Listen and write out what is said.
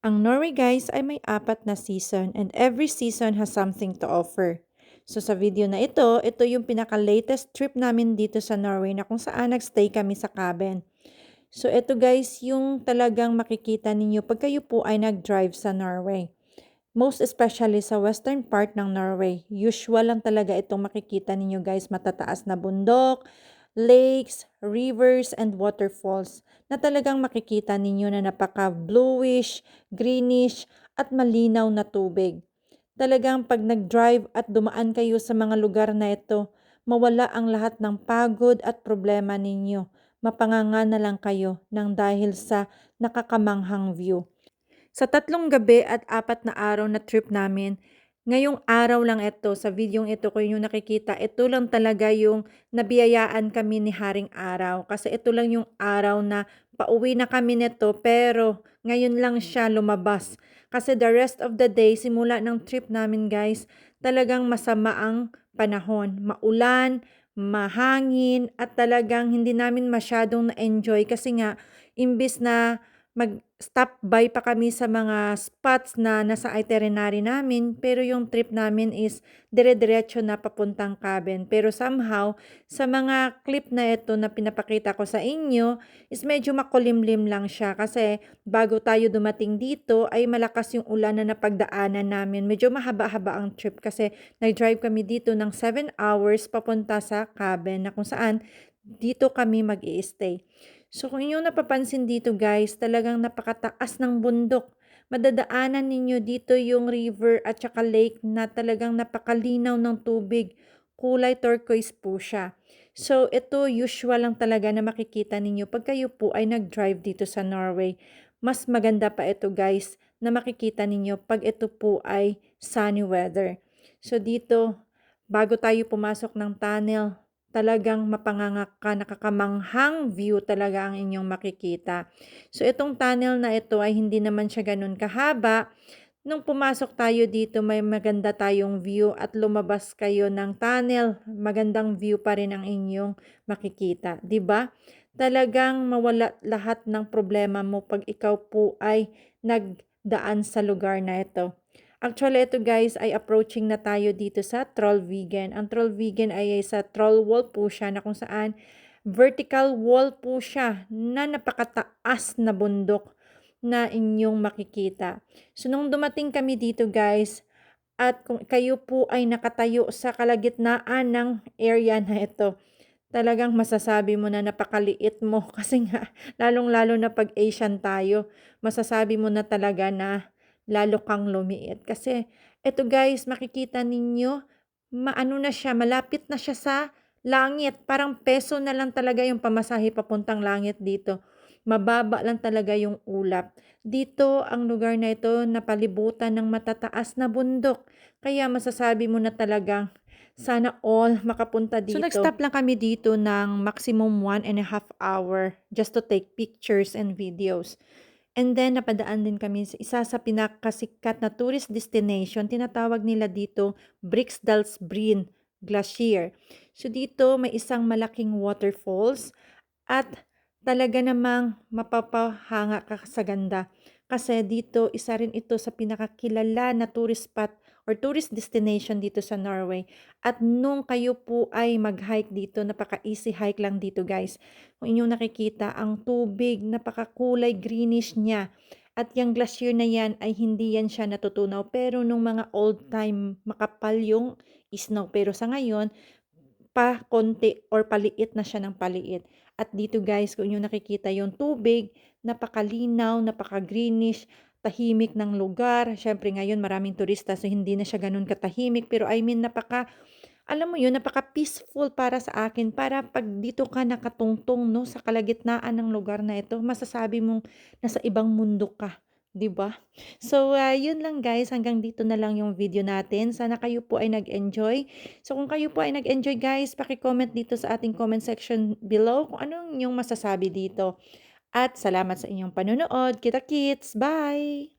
Ang Norway guys ay may 4 na season and every season has something to offer. So sa video na ito yung pinaka-latest trip namin dito sa Norway na kung saan nagstay kami sa cabin. So ito guys yung talagang makikita ninyo pag kayo po ay nag-drive sa Norway. Most especially sa western part ng Norway. Usual lang talaga itong makikita ninyo guys, matataas na bundok, lakes, rivers, and waterfalls na talagang makikita ninyo na napaka-bluish, greenish, at malinaw na tubig. Talagang pag nag-drive at dumaan kayo sa mga lugar na ito, mawala ang lahat ng pagod at problema ninyo. Mapanganga na lang kayo ng dahil sa nakakamanghang view. Sa 3 gabi at 4 na araw na trip namin, ngayong araw lang ito, sa videong ito ko yung nakikita, ito lang talaga yung nabiyayaan kami ni Haring Araw. Kasi ito lang yung araw na pauwi na kami nito pero ngayon lang siya lumabas. Kasi the rest of the day, simula ng trip namin guys, talagang masama ang panahon. Maulan, mahangin, at talagang hindi namin masyadong na-enjoy kasi nga, imbis na mag-stop by pa kami sa mga spots na nasa itinerary namin, pero yung trip namin is dire-diretso na papuntang cabin. Pero somehow, sa mga clip na ito na pinapakita ko sa inyo, is medyo makulimlim lang siya kasi bago tayo dumating dito ay malakas yung ulan na napagdaanan namin. Medyo mahaba-haba ang trip kasi nag-drive kami dito ng 7 hours papunta sa cabin na kung saan dito kami mag-i-stay. So kung inyong napapansin dito guys, talagang napakataas ng bundok. Madadaanan ninyo dito yung river at saka lake na talagang napakalinaw ng tubig. Kulay turquoise po siya. So ito usual lang talaga na makikita ninyo pag kayo po ay nag-drive dito sa Norway. Mas maganda pa ito guys na makikita ninyo pag ito po ay sunny weather. So dito, bago tayo pumasok ng tunnel, talagang mapanganga ka, nakakamanghang view talaga ang inyong makikita. So itong tunnel na ito ay hindi naman siya ganun kahaba. Nung pumasok tayo dito, may maganda tayong view at lumabas kayo ng tunnel, magandang view pa rin ang inyong makikita, 'di ba? Talagang mawala lahat ng problema mo pag ikaw po ay nagdaan sa lugar na ito. Actually, ito guys ay approaching na tayo dito sa Trollveggen. Ang Trollveggen ay sa troll wall po siya na kung saan vertical wall po siya na napakataas na bundok na inyong makikita. So, nung dumating kami dito guys, at kung kayo po ay nakatayo sa kalagitnaan ng area na ito, talagang masasabi mo na napakaliit mo kasi nga lalong-lalo na pag Asian tayo, masasabi mo na talaga na lalo kang lumiit. Kasi eto guys, makikita ninyo, maano na siya, malapit na siya sa langit. Parang peso na lang talaga yung pamasahe papuntang langit dito. Mababa lang talaga yung ulap. Dito, ang lugar na ito napalibutan ng matataas na bundok. Kaya masasabi mo na talagang sana all makapunta dito. So, nag-stop lang kami dito ng maximum 1.5 hour just to take pictures and videos. And then, napadaan din kami sa isa sa pinakasikat na tourist destination. Tinatawag nila dito Briksdalsbreen Glacier. So, dito may isang malaking waterfalls at talaga namang mapapahanga ka sa ganda. Kasi dito, isa rin ito sa pinakakilala na tourist spot or tourist destination dito sa Norway. At nung kayo po ay mag-hike dito, napaka-easy hike lang dito guys. Kung inyong nakikita, ang tubig, napakakulay greenish niya. At yung glacier na yan ay hindi yan siya natutunaw. Pero nung mga old time, makapal yung snow. Pero sa ngayon, pa konti or paliit na siya ng paliit. At dito guys, kung inyong nakikita yung tubig, napakalinaw, napaka-greenish, tahimik ng lugar. Siyempre ngayon maraming turista so hindi na siya ganun katahimik. Pero I mean alam mo yun, napaka-peaceful para sa akin. Para pag dito ka nakatungtong no, sa kalagitnaan ng lugar na ito, masasabi mong nasa ibang mundo ka. 'Di ba? So, yun lang guys, hanggang dito na lang yung video natin. Sana kayo po ay nag-enjoy. So, kung kayo po ay nag-enjoy guys, paki-comment dito sa ating comment section below kung anong inyong masasabi dito. At salamat sa inyong panonood. Kita-kits! Bye!